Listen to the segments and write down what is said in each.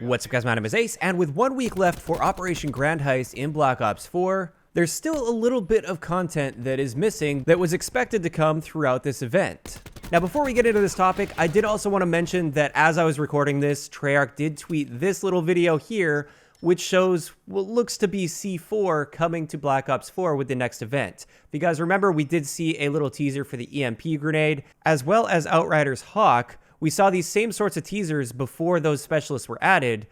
What's up guys, my name is Ace, and with 1 week left for Operation Grand Heist in Black Ops 4, there's still a little bit of content that is missing that was expected to come throughout this event. Now before we get into this topic, I did also want to mention that as I was recording this, Treyarch did tweet this little video here, which shows what looks to be C4 coming to Black Ops 4 with the next event. If you guys remember, we did see a little teaser for the EMP grenade, as well as Outrider's Hawk. We saw these same sorts of teasers before those specialists were added,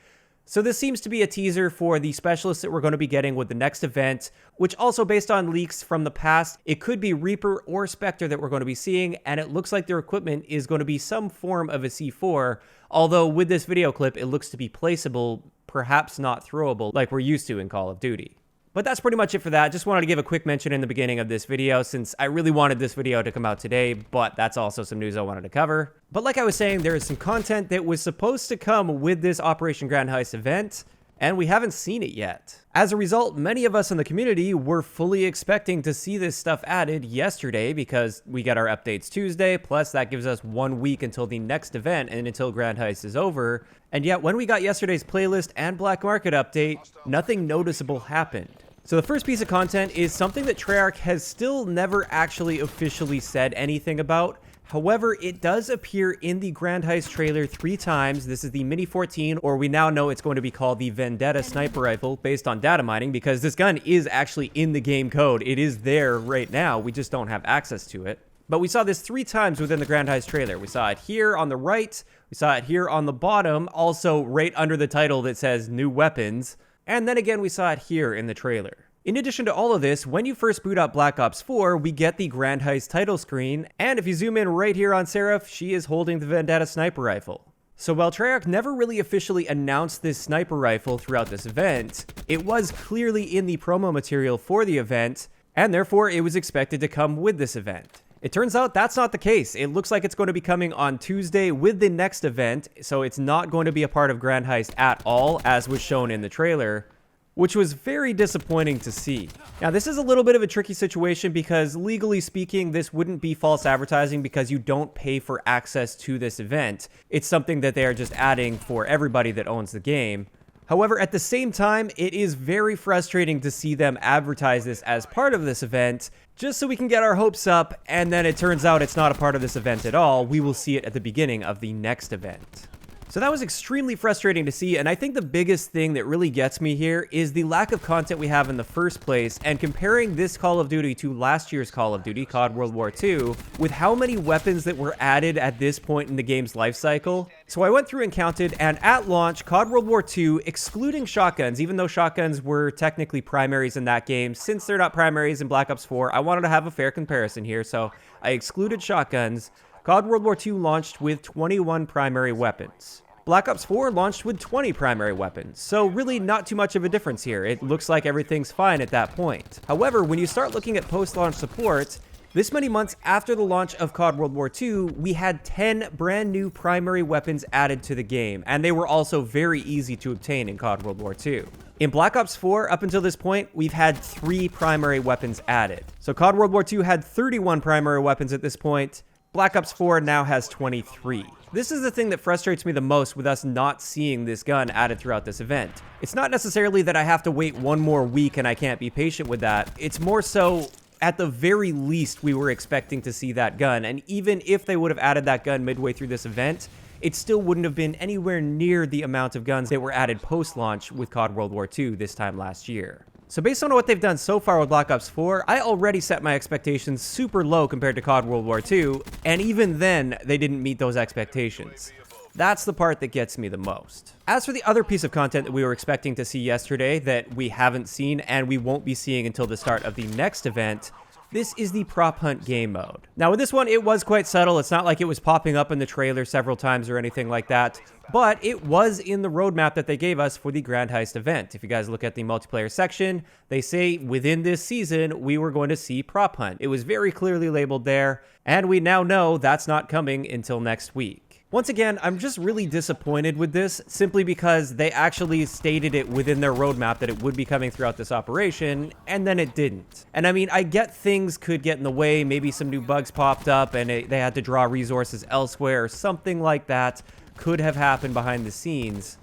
so this seems to be a teaser for the specialists that we're going to be getting with the next event, which also based on leaks from the past, it could be Reaper or Spectre that we're going to be seeing, and it looks like their equipment is going to be some form of a C4, although with this video clip it looks to be placeable, perhaps not throwable like we're used to in Call of Duty. But that's pretty much it for that. Just wanted to give a quick mention in the beginning of this video since I really wanted this video to come out today, but that's also some news I wanted to cover. But like I was saying, there is some content that was supposed to come with this Operation Grand Heist event, and we haven't seen it yet. As a result, many of us in the community were fully expecting to see this stuff added yesterday because we get our updates Tuesday, plus that gives us 1 week until the next event and until Grand Heist is over. And yet when we got yesterday's playlist and Black Market update, nothing noticeable happened. So the first piece of content is something that Treyarch has still never actually officially said anything about. However, it does appear in the Grand Heist trailer 3 times. This is the Mini 14, or we now know it's going to be called the Vendetta sniper rifle based on data mining because this gun is actually in the game code. It is there right now. We just don't have access to it. But we saw this 3 times within the Grand Heist trailer. We saw it here on the right. We saw it here on the bottom, also right under the title that says new weapons. And then again, we saw it here in the trailer. In addition to all of this, when you first boot up Black Ops 4, we get the Grand Heist title screen, and if you zoom in right here on Seraph, she is holding the Vendetta sniper rifle. So while Treyarch never really officially announced this sniper rifle throughout this event, it was clearly in the promo material for the event, and therefore it was expected to come with this event. It turns out that's not the case. It looks like it's going to be coming on Tuesday with the next event, so it's not going to be a part of Grand Heist at all, as was shown in the trailer, which was very disappointing to see. Now, this is a little bit of a tricky situation because legally speaking, this wouldn't be false advertising because you don't pay for access to this event. It's something that they are just adding for everybody that owns the game. However, at the same time, it is very frustrating to see them advertise this as part of this event, just so we can get our hopes up, and then it turns out it's not a part of this event at all. We will see it at the beginning of the next event. So that was extremely frustrating to see, and I think the biggest thing that really gets me here is the lack of content we have in the first place, and comparing this Call of Duty to last year's Call of Duty, COD World War II, with how many weapons that were added at this point in the game's life cycle. So I went through and counted, and at launch, COD World War II, excluding shotguns, even though shotguns were technically primaries in that game, since they're not primaries in Black Ops 4, I wanted to have a fair comparison here, so I excluded shotguns. COD World War II launched with 21 primary weapons. Black Ops 4 launched with 20 primary weapons, so really not too much of a difference here. It looks like everything's fine at that point. However, when you start looking at post-launch support, this many months after the launch of COD World War II, we had 10 brand new primary weapons added to the game, and they were also very easy to obtain in COD World War II. In Black Ops 4, up until this point, we've had 3 primary weapons added. So COD World War II had 31 primary weapons at this point. Black Ops 4 now has 23. This is the thing that frustrates me the most with us not seeing this gun added throughout this event. It's not necessarily that I have to wait 1 more week and I can't be patient with that. It's more so, at the very least, we were expecting to see that gun. And even if they would have added that gun midway through this event, it still wouldn't have been anywhere near the amount of guns that were added post-launch with COD World War II this time last year. So based on what they've done so far with Black Ops 4, I already set my expectations super low compared to COD World War II, and even then, they didn't meet those expectations. That's the part that gets me the most. As for the other piece of content that we were expecting to see yesterday that we haven't seen and we won't be seeing until the start of the next event, this is the prop hunt game mode. Now with this one, it was quite subtle. It's not like it was popping up in the trailer several times or anything like that, but it was in the roadmap that they gave us for the Grand Heist event. If you guys look at the multiplayer section, they say within this season, we were going to see prop hunt. It was very clearly labeled there, and we now know that's not coming until next week. Once again, I'm just really disappointed with this, simply because they actually stated it within their roadmap that it would be coming throughout this operation, and then it didn't. And I mean, I get things could get in the way, maybe some new bugs popped up and they had to draw resources elsewhere, or something like that could have happened behind the scenes.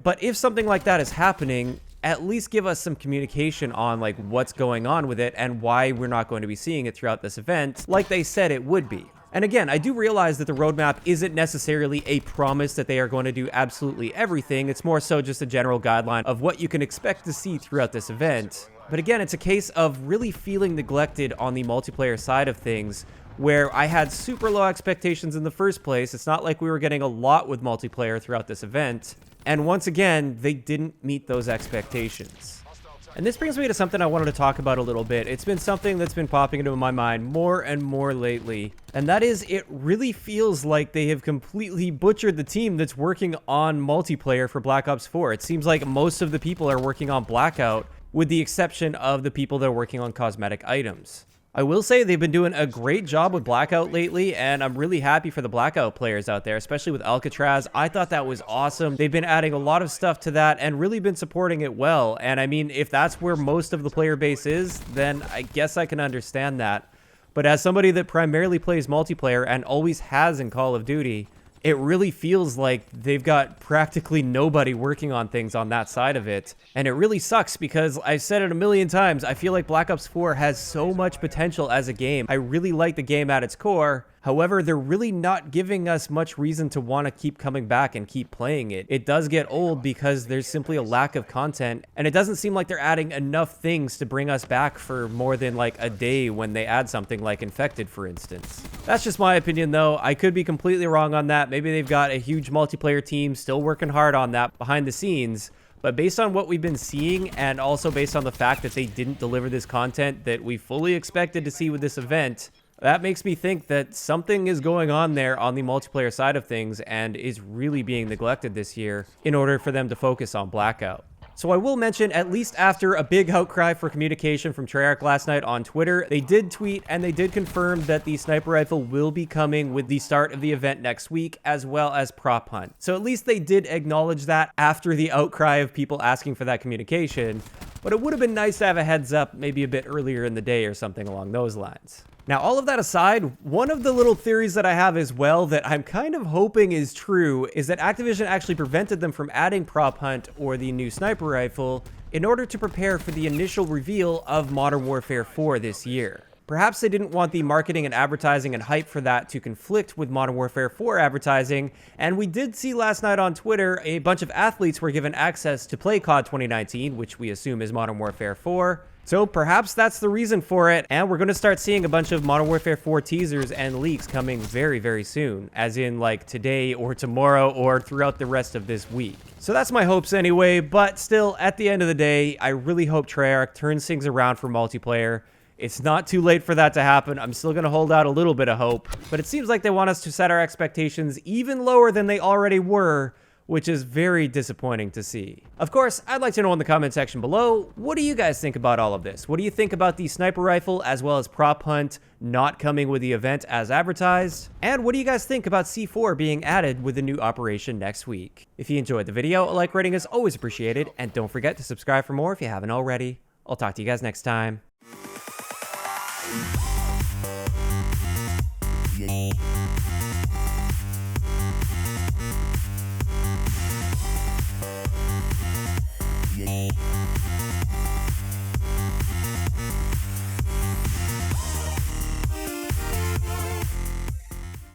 But if something like that is happening, at least give us some communication on like what's going on with it and why we're not going to be seeing it throughout this event like they said it would be. And again, I do realize that the roadmap isn't necessarily a promise that they are going to do absolutely everything. It's more so just a general guideline of what you can expect to see throughout this event. But again, it's a case of really feeling neglected on the multiplayer side of things, where I had super low expectations in the first place. It's not like we were getting a lot with multiplayer throughout this event. And once again, they didn't meet those expectations. And this brings me to something I wanted to talk about a little bit. It's been something that's been popping into my mind more and more lately. And that is, it really feels like they have completely butchered the team that's working on multiplayer for Black Ops 4. It seems like most of the people are working on Blackout, with the exception of the people that are working on cosmetic items. I will say they've been doing a great job with Blackout lately, and I'm really happy for the Blackout players out there, especially with Alcatraz. I thought that was awesome. They've been adding a lot of stuff to that and really been supporting it well. And I mean, if that's where most of the player base is, then I guess I can understand that. But as somebody that primarily plays multiplayer and always has in Call of Duty, it really feels like they've got practically nobody working on things on that side of it. And it really sucks because I've said it a million times, I feel like Black Ops 4 has so much potential as a game. I really like the game at its core. However, they're really not giving us much reason to want to keep coming back and keep playing it. It does get old because there's simply a lack of content, and it doesn't seem like they're adding enough things to bring us back for more than like a day when they add something like Infected, for instance. That's just my opinion though. I could be completely wrong on that. Maybe they've got a huge multiplayer team still working hard on that behind the scenes. But based on what we've been seeing, and also based on the fact that they didn't deliver this content that we fully expected to see with this event, that makes me think that something is going on there on the multiplayer side of things and is really being neglected this year in order for them to focus on Blackout. So I will mention, at least after a big outcry for communication from Treyarch last night on Twitter, they did tweet and they did confirm that the sniper rifle will be coming with the start of the event next week, as well as Prop Hunt. So at least they did acknowledge that after the outcry of people asking for that communication. But it would have been nice to have a heads up maybe a bit earlier in the day or something along those lines. Now, all of that aside, one of the little theories that I have as well that I'm kind of hoping is true is that Activision actually prevented them from adding Prop Hunt or the new sniper rifle in order to prepare for the initial reveal of Modern Warfare 4 this year. Perhaps they didn't want the marketing and advertising and hype for that to conflict with Modern Warfare 4 advertising, and we did see last night on Twitter a bunch of athletes were given access to play COD 2019, which we assume is Modern Warfare 4. So perhaps that's the reason for it, and we're going to start seeing a bunch of Modern Warfare 4 teasers and leaks coming very, very soon, as in like today or tomorrow or throughout the rest of this week. So that's my hopes anyway, but still, at the end of the day, I really hope Treyarch turns things around for multiplayer. It's not too late for that to happen. I'm still going to hold out a little bit of hope, but it seems like they want us to set our expectations even lower than they already were, which is very disappointing to see. Of course, I'd like to know in the comment section below, what do you guys think about all of this? What do you think about the sniper rifle as well as Prop Hunt not coming with the event as advertised? And what do you guys think about C4 being added with the new operation next week? If you enjoyed the video, a like rating is always appreciated, and don't forget to subscribe for more if you haven't already. I'll talk to you guys next time. Yeah.